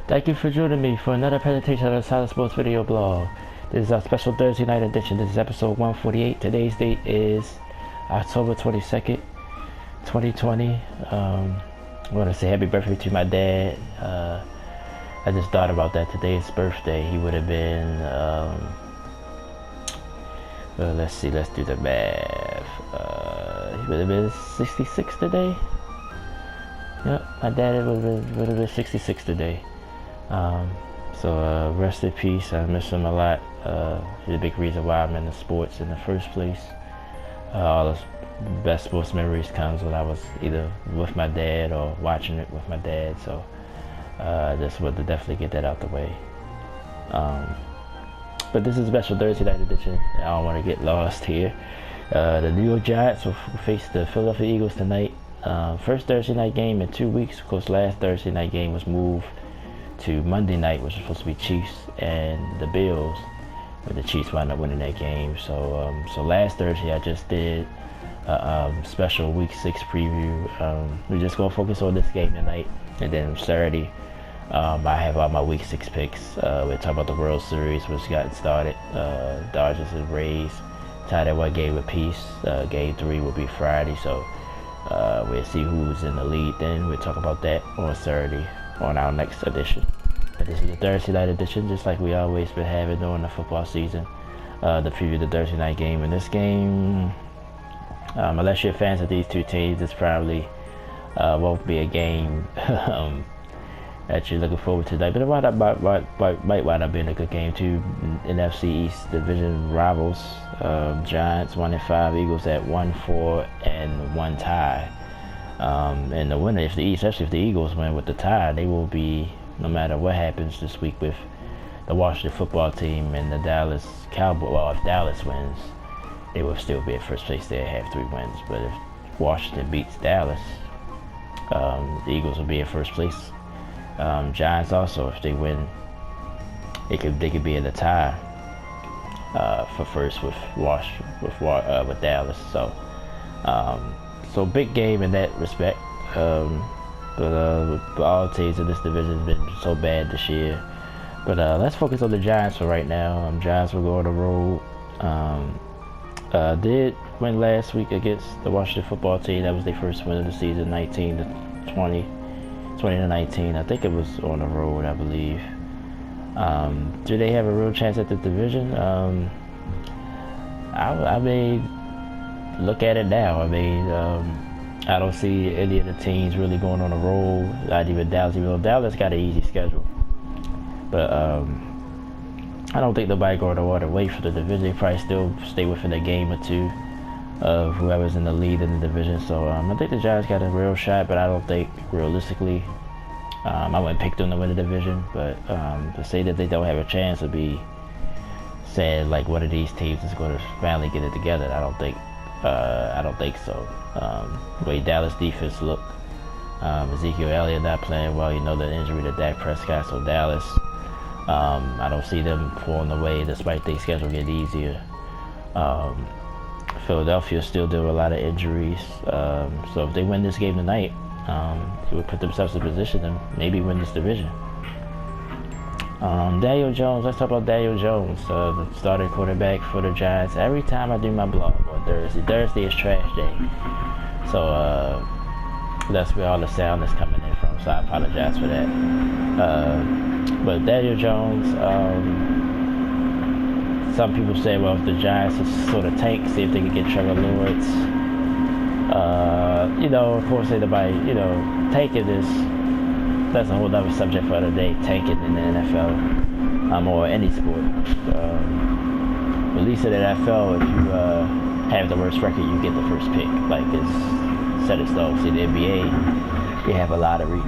Thank you for joining me for another presentation of the Silent Sports Video Blog. This is our special Thursday night edition. This is episode 148. Today's date is October 22nd, 2020. I want to say happy birthday to my dad. I just thought about that. Today's birthday. He would have been, let's see, let's do the math. He would have been 66 today. Yep, my dad would have been 66 today. So rest in peace. I miss him a lot. He's a big reason why I'm in the sports in the first place. All the best sports memories comes when I was either with my dad or watching it with my dad. So just wanted to definitely get that out the way. But this is a special Thursday night edition. I don't want to get lost here. The New York Giants will face the Philadelphia Eagles tonight. First Thursday night game in 2 weeks. Of course, last Thursday night game was moved to Monday night, which was supposed to be Chiefs and the Bills, but the Chiefs wound up winning that game. So last Thursday I just did a special Week 6 preview. We're just gonna focus on this game tonight, and then Saturday I have all my Week 6 picks. We'll talk about the World Series, which got started. Dodgers and Rays tied at 1 game apiece. Game 3 will be Friday, so we'll see who's in the lead. Then we'll talk about that on Saturday on our next edition. This is the Thursday night edition, just like we always been having during the football season. The preview of the Thursday night game. In this game, unless you're fans of these two teams, this probably won't be a game that you're looking forward to tonight. But it might wind up being a good game too. NFC East division rivals, Giants 1-5, Eagles at 1-4 and 1 tie. And the winner, especially if the Eagles win with the tie, they will be, no matter what happens this week with the Washington football team and the Dallas Cowboys. Well, if Dallas wins, they will still be at first place. They have 3 wins. But if Washington beats Dallas, the Eagles will be at first place. Giants also, if they win, they could be in the tie for first with Dallas. So big game in that respect. But all teams in this division have been so bad this year. But let's focus on the Giants for right now. Giants will go on the road. Did win last week against the Washington football team. That was their first win of the season, 19-20, 20-19. I think it was on the road, I believe. Do they have a real chance at the division? I mean, look at it now. I mean, I don't see any of the teams really going on the road. Not even Dallas. Even though Dallas got an easy schedule, but I don't think nobody going to want to wait for the division. They probably still stay within a game or two of whoever's in the lead in the division. So I think the Giants got a real shot, but I don't think realistically. I wouldn't pick them to win the division, but to say that they don't have a chance would be saying like one of these teams is going to finally get it together. I don't think so. The way Dallas defense look, Ezekiel Elliott not playing well. You know, the injury to Dak Prescott. So Dallas, I don't see them pulling away despite their schedule getting easier. Philadelphia still dealing with a lot of injuries. So if they win this game tonight, they would put themselves in position to maybe win this division. Daniel Jones, let's talk about Daniel Jones, the starting quarterback for the Giants. Every time I do my blog on Thursday is trash day. So that's where all the sound is coming in from, so I apologize for that. But Daniel Jones, some people say, well, if the Giants is sort of tank, see if they can get Trevor Lawrence. Of course, anybody, tanking that's a whole other subject for another day. Tanking in the NFL, or any sport. At least in the NFL, if you have the worst record, you get the first pick. Like it's set in stone. See, the NBA, you have a lottery.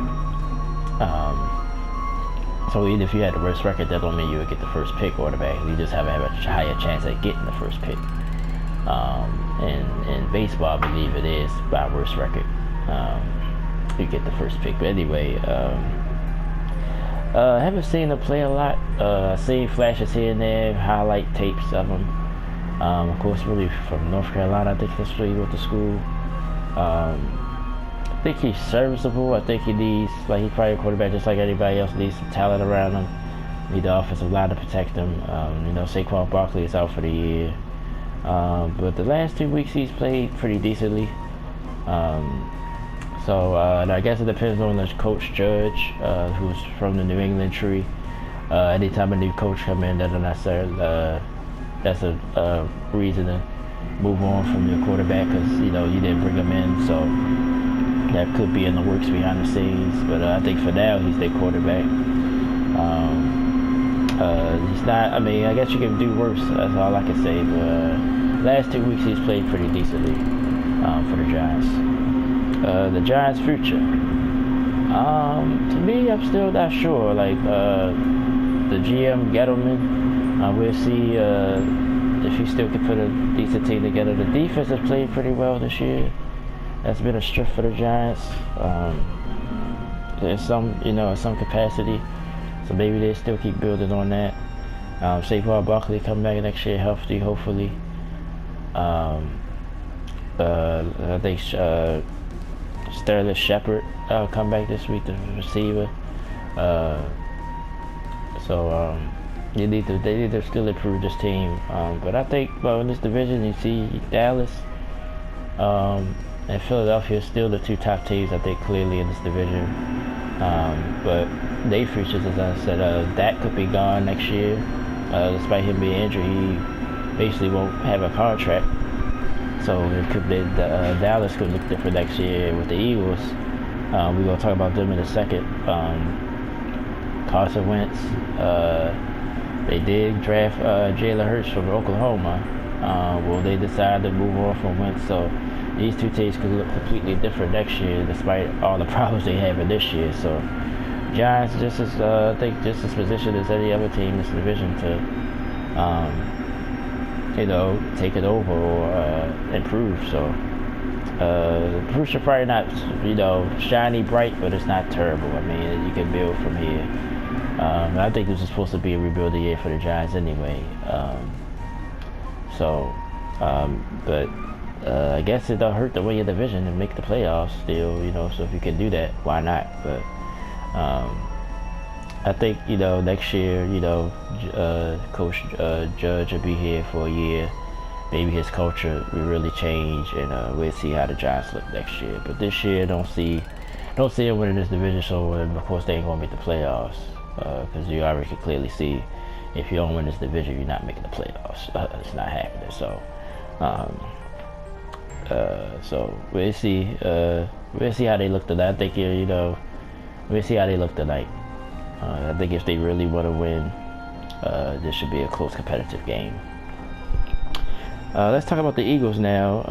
So even if you had the worst record, that don't mean you would get the first pick automatically. You just have a higher chance at getting the first pick. In baseball, I believe it is by worst record. You get the first pick. But anyway, I haven't seen him play a lot. I've seen flashes here and there, highlight tapes of him. Of course, really from North Carolina, I think that's where he went to school. I think he's serviceable. I think he needs, like, he's probably a quarterback just like anybody else, needs some talent around him. Need the offensive line to protect him. You know, Saquon Barkley is out for the year. But the last 2 weeks he's played pretty decently. And I guess it depends on the coach Judge, who's from the New England tree. Anytime a new coach come in, that's a reason to move on from your quarterback, because you know you didn't bring him in, so that could be in the works behind the scenes. But I think for now he's their quarterback. He's not. I mean, I guess you can do worse. That's all I can say. But last 2 weeks he's played pretty decently for the Giants. The Giants' future. To me, I'm still not sure. Like the GM Gettleman, we'll see if he still can put a decent team together. The defense has played pretty well this year. That's been a strength for the Giants. In some capacity. So maybe they still keep building on that. Saquon Barkley come back next year healthy, hopefully. I think Sterling Shepard come back this week, the receiver. They need to still improve this team. But I think, in this division, you see Dallas and Philadelphia are still the two top teams, I think, clearly in this division. But they futures, as I said, Dak could be gone next year. Despite him being injured, he basically won't have a contract. So Dallas could look different next year with the Eagles. We're going to talk about them in a second. Carson Wentz. They did draft Jalen Hurts from Oklahoma. They decided to move on from Wentz. So these two teams could look completely different next year, despite all the problems they have in this year. So Giants just as positioned as any other team in this division to take it over or improve. So Bruce are probably not, shiny, bright, but it's not terrible. I mean, you can build from here. I think this is supposed to be a rebuilding year for the Giants anyway. But I guess it don't hurt to win your division and make the playoffs still, so if you can do that, why not? But I think, next year, Coach Judge will be here for a year. Maybe his culture will really change, and we'll see how the Giants look next year. But this year, don't see him winning this division, so of course they ain't going to make the playoffs. Because you already can clearly see if you don't win this division, you're not making the playoffs. It's not happening. So we'll see. We'll see how they look tonight. I think we'll see how they look tonight. I think if they really want to win, this should be a close, competitive game. Let's talk about the Eagles now.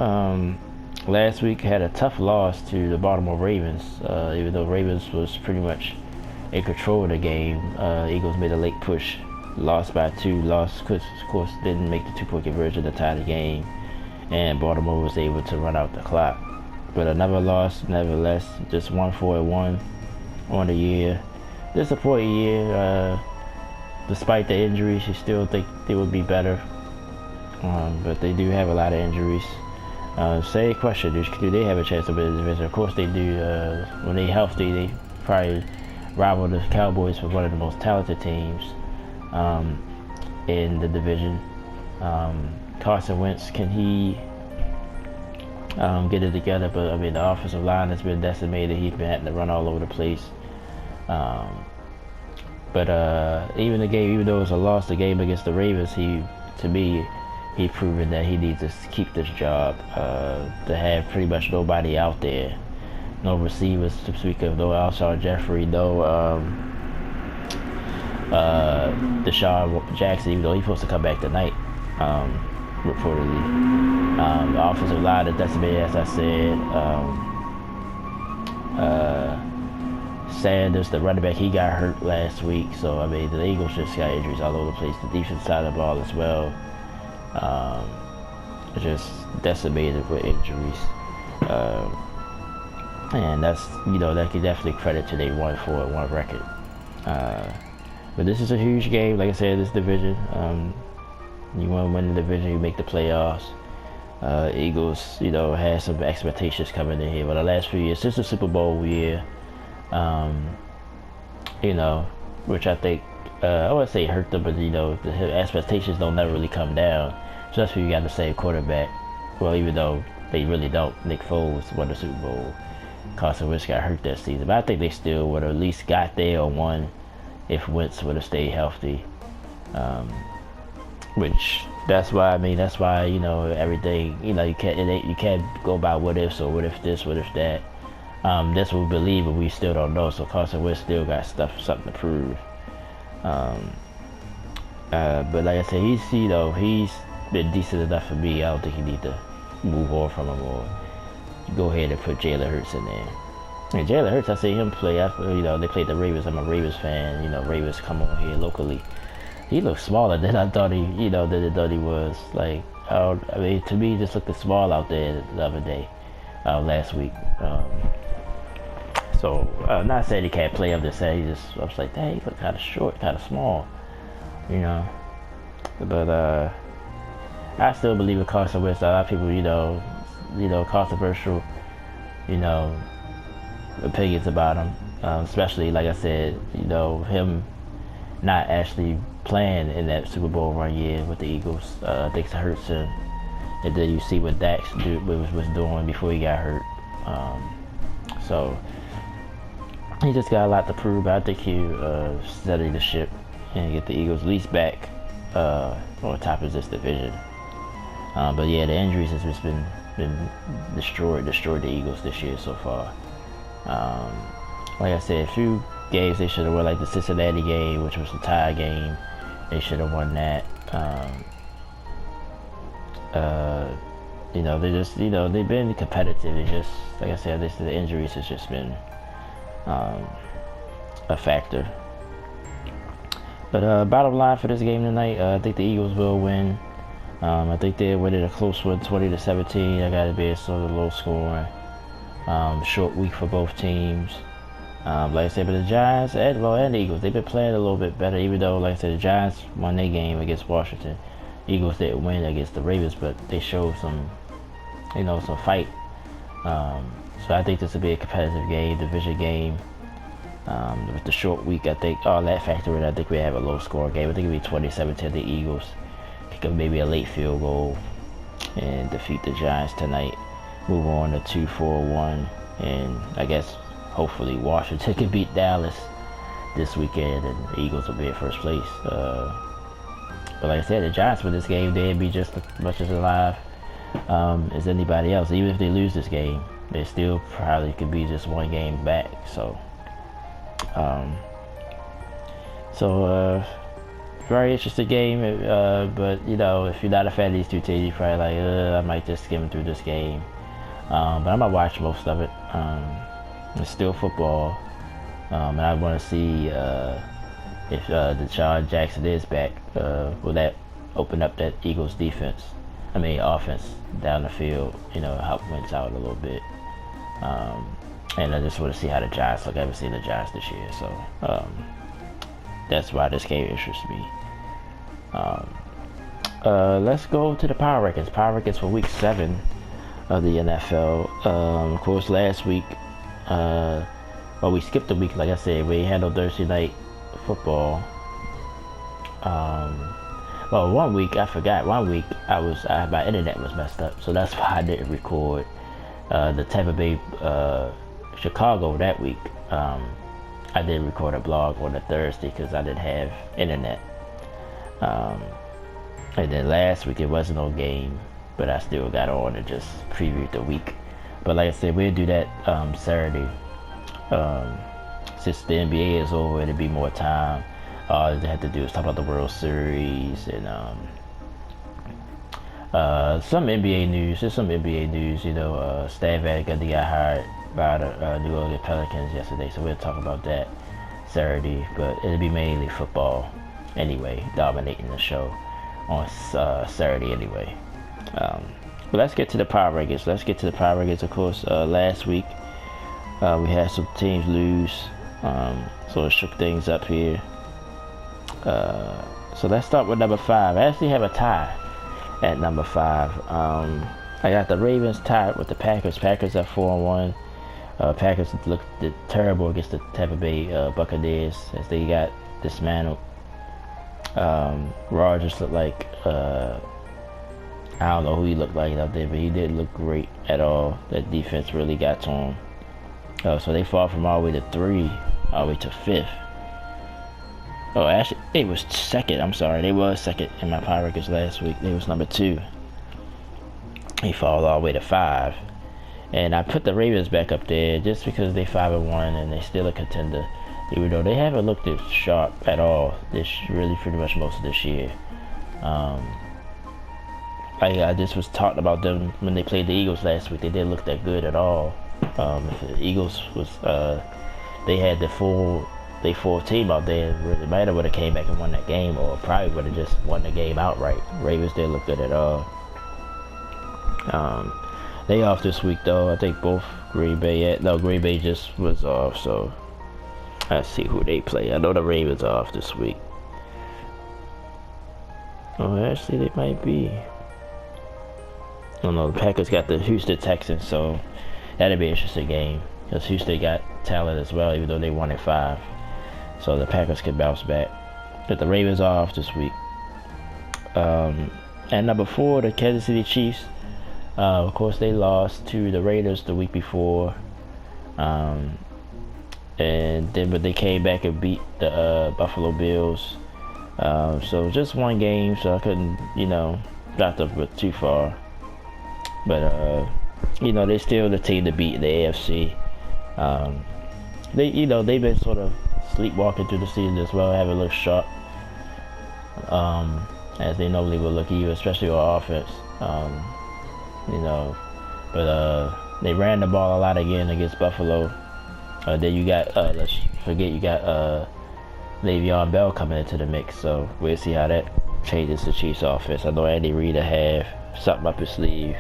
Last week had a tough loss to the Baltimore Ravens. Even though Ravens was pretty much in control of the game, Eagles made a late push, lost by 2. Of course, didn't make the 2-point conversion to tie the game, and Baltimore was able to run out the clock. But another loss, nevertheless, just 1-4-1 on the year. Disappointing year. Despite the injuries, you still think they would be better. But they do have a lot of injuries. Same question, do they have a chance to win the division? Of course they do. When they're healthy, they probably rival the Cowboys for one of the most talented teams in the division. Carson Wentz, can he get it together? But I mean, the offensive line has been decimated. He's been having to run all over the place. Even though it was a loss, the game against the Ravens, he's proven that he needs to keep this job. To have pretty much nobody out there, no receivers to speak of, no Alshon Jeffrey, no Deshaun Jackson, even though he's supposed to come back tonight, reportedly. The offensive line is decimated, as I said. Sanders, the running back, he got hurt last week. So, I mean, the Eagles just got injuries all over the place. The defense side of the ball as well. Just decimated with injuries. And that's, that can definitely credit to their 1-4-1 record. But this is a huge game. Like I said, this division, you want to win the division, you make the playoffs. Eagles, had some expectations coming in here. But the last few years, since the Super Bowl year, which I think, I wouldn't say hurt them, but, the expectations don't never really come down. Just when you got the same quarterback. Well, even though they really don't. Nick Foles won the Super Bowl. Carson Wentz got hurt that season. But I think they still would have at least got there or won if Wentz would have stayed healthy. Which that's why everything, you can't go by what ifs or what if this, what if that. That's what we believe, but we still don't know. So Carson Wentz still got something to prove. But like I said, he's been decent enough for me. I don't think you need to move on from him or go ahead and put Jalen Hurts in there. And Jalen Hurts, I see him play. They played the Ravens. I'm a Ravens fan. Ravens come on here locally. He looks smaller than I thought he was. Like, to me, he just looked small out there the other day, last week. So, not saying he can't play. I'm just saying I was like, dang, he looked kind of short, kind of small, But I still believe in Carson Wentz. A lot of people, controversial, opinions about him. Especially, like I said, him not actually playing in that Super Bowl run year with the Eagles. I think it hurts him. And then you see what Dax was doing before he got hurt. So he just got a lot to prove. But I think he steady the ship and get the Eagles at least back on top of this division. But yeah, the injuries has just been destroyed the Eagles this year so far. Like I said, a few games they should have won, like the Cincinnati game, which was a tie game. They should have won that. They just, they've been competitive. It's just, like I said, the injuries has just been a factor. But bottom line for this game tonight, I think the Eagles will win. I think they win it a close one, 20-17. I got to be a sort of low scoring. Short week for both teams. Like I said, but the Giants and the Eagles, they've been playing a little bit better, even though, like I said, the Giants won their game against Washington. Eagles didn't win against the Ravens, but they showed some fight. So I think this will be a competitive game, division game. With the short week, I think all that factor in, I think we have a low score game. I think it'll be 27-10 the Eagles. Kick up maybe a late field goal and defeat the Giants tonight. Move on to 2-4-1, and I guess hopefully Washington can beat Dallas this weekend, and the Eagles will be in first place. But like I said, the Giants win this game, they'd be just as much as alive as anybody else. Even if they lose this game, they still probably could be just one game back. So, very interesting game. But if you're not a fan of these two teams, you're probably like, I might just skim through this game. But I'm gonna watch most of it. It's still football, and I want to see if Deshaun Jackson is back. Will that open up that Eagles offense down the field? Help Wentz out a little bit. And I just want to see how the Giants look. I haven't seen the Giants this year, so that's why this game interests me. Let's go to the Power Rankings. Power Rankings for Week 7 of the NFL. Of course, last week, we skipped a week. Like I said, we had no Thursday night football. 1 week I forgot. 1 week my internet was messed up, so that's why I didn't record the Tampa Bay Chicago that week. I didn't record a blog on a Thursday because I didn't have internet. And then last week it wasn't no game, but I still got on and just previewed the week. But like I said, we'll do that Saturday. Since the NBA is over, it'll be more time. All they have to do is talk about the World Series and some NBA news. There's some NBA news. Stan Van Gundy got hired by the New Orleans Pelicans yesterday, so we'll talk about that Saturday. But it'll be mainly football anyway, dominating the show on Saturday anyway. But let's get to the Power Rankings. Of course, last week we had some teams lose, so it shook things up here. So let's start with number 5. I actually have a tie at number 5. I got the Ravens tied with the Packers. Packers are 4-1. Packers looked terrible against the Tampa Bay Buccaneers as they got dismantled. Rodgers looked like I don't know who he looked like out there, but he didn't look great at all. That defense really got to him. So they fall from all the way to 3, all the way to 5th. Oh, actually, they was second. I'm sorry, they was second in my power records last week. They was number 2. They fall all the way to 5. And I put the Ravens back up there just because they 5-1 and they still a contender, even though they haven't looked as sharp at all this really pretty much most of this year. I just was talking about them when they played the Eagles last week. They didn't look that good at all. If the Eagles was they had the full team out there, it really might have would have came back and won that game, or probably would have just won the game outright. Ravens didn't look good at all. They off this week though. I think both Green Bay just was off, so let's see who they play. I know the Ravens are off this week. Oh, actually they might be. I don't know, the Packers got the Houston Texans, so that'll be an interesting game because Houston got talent as well, even though they won at 5. So the Packers can bounce back. But the Ravens are off this week. At number 4, the Kansas City Chiefs. Of course, they lost to the Raiders the week before, and then but they came back and beat the Buffalo Bills. So just one game, so I couldn't, drop them too far. But they're still the team to beat in the AFC. They've been sort of sleepwalking through the season as well, haven't looked sharp as they normally will look, even especially on offense. But they ran the ball a lot again against Buffalo. Then you got let's forget you got Le'Veon Bell coming into the mix, so we'll see how that changes the Chiefs offense. I know Andy Reid will have something up his sleeve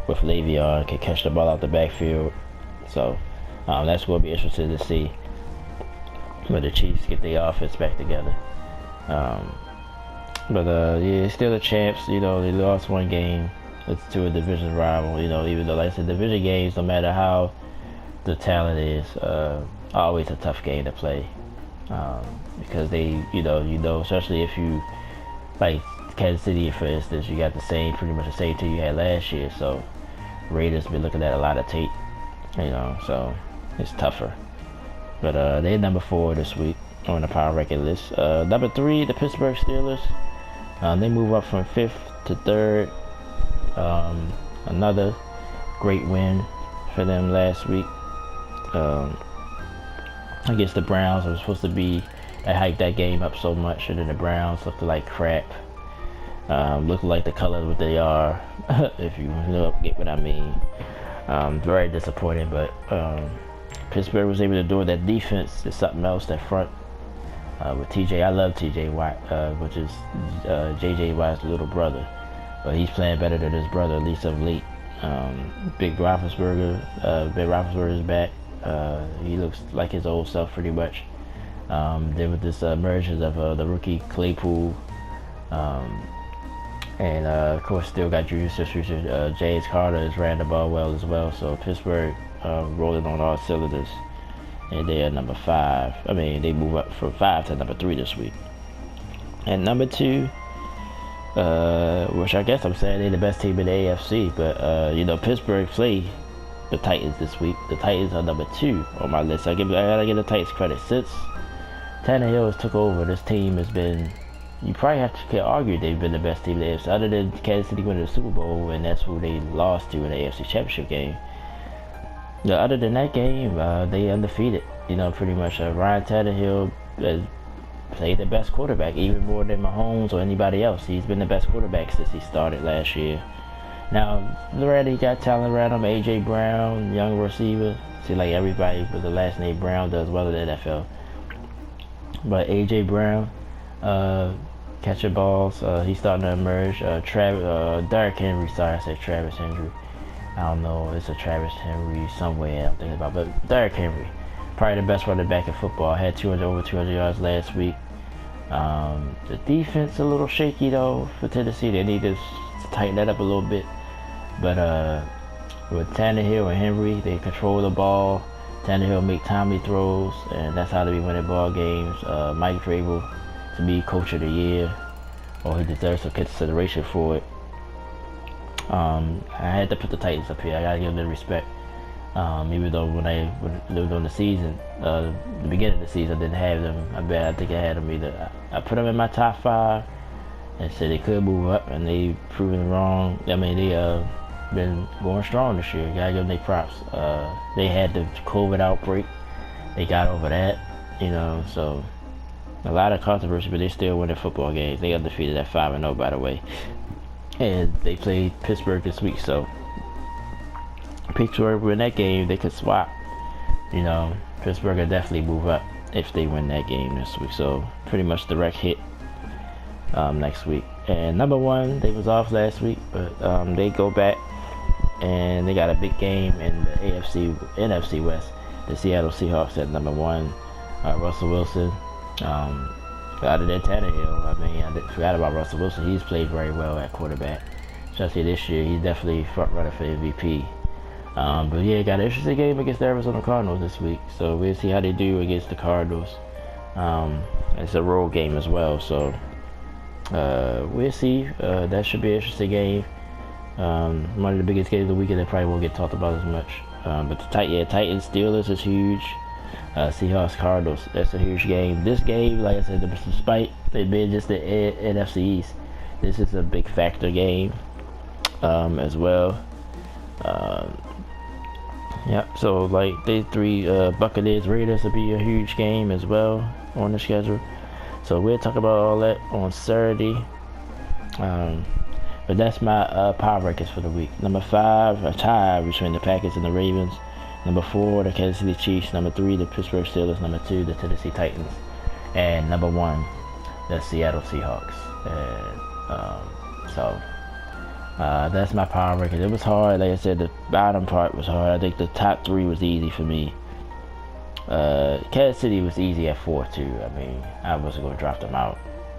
with Le'Veon, can catch the ball out the backfield, so that's going to be interesting to see when the Chiefs get their offense back together. Yeah, still a chance. They lost one game. It's to a division rival, even though, like I said, division games, no matter how the talent is, always a tough game to play. Because they, especially if you, like Kansas City, for instance, you got pretty much the same team you had last year, so Raiders been looking at a lot of tape, so it's tougher. But they're number 4 this week on the power ranking list. Number 3, the Pittsburgh Steelers. They move up from 5th to 3rd. Another great win for them last week against the Browns. It was supposed to be, they hyped that game up so much, and then the Browns looked like crap. Looked like the colors what they are, if you get what I mean. Very disappointing, but Pittsburgh was able to do that defense. There's something else, that front with TJ. I love TJ Watt, which is JJ Watt's little brother. But he's playing better than his brother, at least of late. Big Roethlisberger is back. He looks like his old self pretty much. Then with this emergence of the rookie Claypool, and of course still got Julius Smith-Schuster. James Carter has ran the ball well as well. So Pittsburgh rolling on all cylinders, and they are number 5. They move up from 5 to number 3 this week. And number 2. Which I guess I'm saying they're the best team in the AFC, but Pittsburgh play the Titans this week. The Titans are number 2 on my list. I gotta give the Titans credit. Since Tannehill has took over, this team has been, you probably can argue they've been the best team in the AFC, other than Kansas City winning the Super Bowl, and that's who they lost to in the AFC Championship game. Other than that game, they undefeated. Pretty much Ryan Tannehill has played the best quarterback, even more than Mahomes or anybody else. He's been the best quarterback since he started last year. Now, he got talent around him. A.J. Brown, young receiver. See, like everybody with the last name Brown does well in the NFL. But A.J. Brown, catching balls, he's starting to emerge. Derrick Henry, sorry, I said Travis Henry. I don't know, it's a Travis Henry somewhere I'm thinking about. But Derrick Henry, probably the best running back in football. Had over 200 yards last week. The defense a little shaky though for Tennessee. They need to tighten that up a little bit. But with Tannehill and Henry, they control the ball. Tannehill make timely throws, and that's how they be winning ball games. Mike Vrabel, to me, Coach of the Year, or he deserves some consideration for it. I had to put the Titans up here. I gotta give them respect. Even though when I lived on the season, the beginning of the season, I didn't have them. I think I had them either. I put them in my top 5 and said they could move up, and they proven wrong. I mean, they been going strong this year. Gotta give them their props. They had the COVID outbreak. They got over that, you know, so a lot of controversy, but they still winning football games. They undefeated at 5-0, by the way. And they played Pittsburgh this week, so Pittsburgh win that game, they could swap. You know, Pittsburgh will definitely move up if they win that game this week. So pretty much direct hit next week. And number 1, they was off last week, but they go back and they got a big game in the NFC West. The Seattle Seahawks at number 1. Russell Wilson. Other than Tannehill, I mean, I forgot about Russell Wilson. He's played very well at quarterback, especially this year. He's definitely front runner for MVP. But yeah, got an interesting game against the Arizona Cardinals this week, so we'll see how they do against the Cardinals. It's a road game as well, so we'll see. That should be an interesting game. One of the biggest games of the weekend that probably won't get talked about as much. But the Titans Steelers is huge. Seahawks Cardinals, that's a huge game. This game, like I said, despite it being just the NFC East, this is a big factor game as well. Yep, so like they 3 Buccaneers Raiders will be a huge game as well on the schedule. So we'll talk about all that on Saturday. But that's my power rankings for the week. Number 5, a tie between the Packers and the Ravens. Number 4, the Kansas City Chiefs. Number 3, the Pittsburgh Steelers. Number 2, the Tennessee Titans. And number 1, the Seattle Seahawks. And so that's my power rankings. It was hard. Like I said, the bottom part was hard. I think the top 3 was easy for me. Kansas City was easy at 4 too. I mean, I wasn't going to drop them out.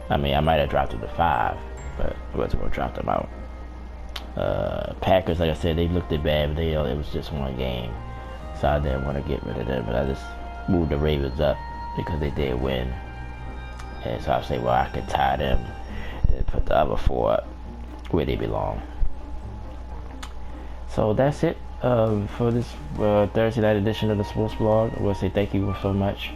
I mean, I might have dropped them to 5, but I wasn't going to drop them out. Packers, like I said, they looked at bad, but it was just one game. So I didn't want to get rid of them, but I just moved the Ravens up because they did win. And so I say, well, I could tie them and put the other 4 up where they belong. So that's it for this Thursday night edition of the Sports Blog. I want to say thank you so much.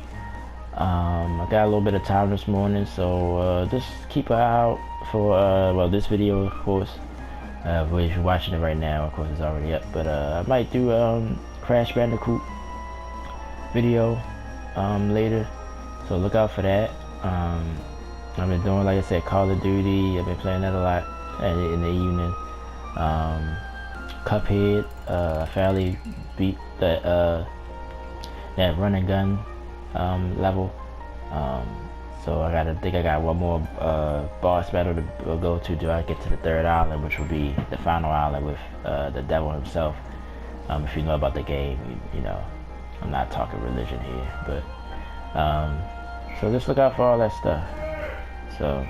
I got a little bit of time this morning, so just keep an eye out for this video, of course. If you're watching it right now, of course it's already up, but I might do Crash Bandicoot video later, so look out for that. I've been doing, like I said, Call of Duty. I've been playing that a lot in the evening. Cuphead, I finally beat that run and gun level. So I think I got one more boss battle to go to I get to the 3rd island, which will be the final island with the devil himself. If you know about the game, you know I'm not talking religion here, but so just look out for all that stuff. So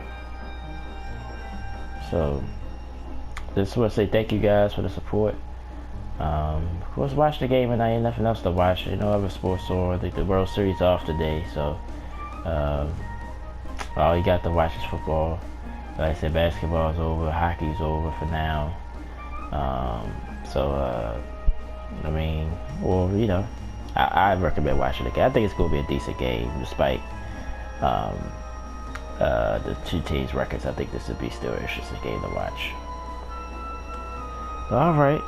just want to say thank you guys for the support. Of course, watch the game, and I ain't nothing else to watch. You know, I have a sports on. I think the World Series off today, so all you got to watch is football. Like I said, basketball's over, hockey's over for now. I mean, well, you know, I recommend watching the game. I think it's going to be a decent game, despite the 2 teams' records. I think this would be still an interesting game to watch. Alright,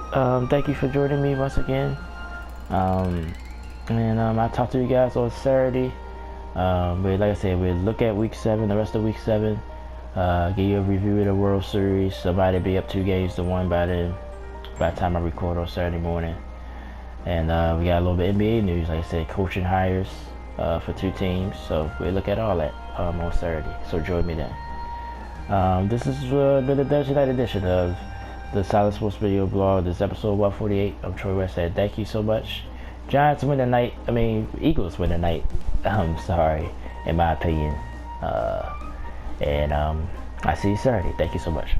thank you for joining me once again. And I'll talk to you guys on Saturday. But like I said, we'll look at week 7, the rest of week 7. Give you a review of the World Series. Somebody be up 2 games to 1 by the time I record on Saturday morning. And we got a little bit of NBA news, like I said, coaching hires for 2 teams. So we'll look at all that on Saturday. So join me then. This has been the Thursday night edition of the Solid Sports Video Blog. This episode 148. I'm Troy West. Thank you so much. Giants win tonight. Eagles win tonight. I'm sorry, in my opinion. And I see you Saturday. Thank you so much.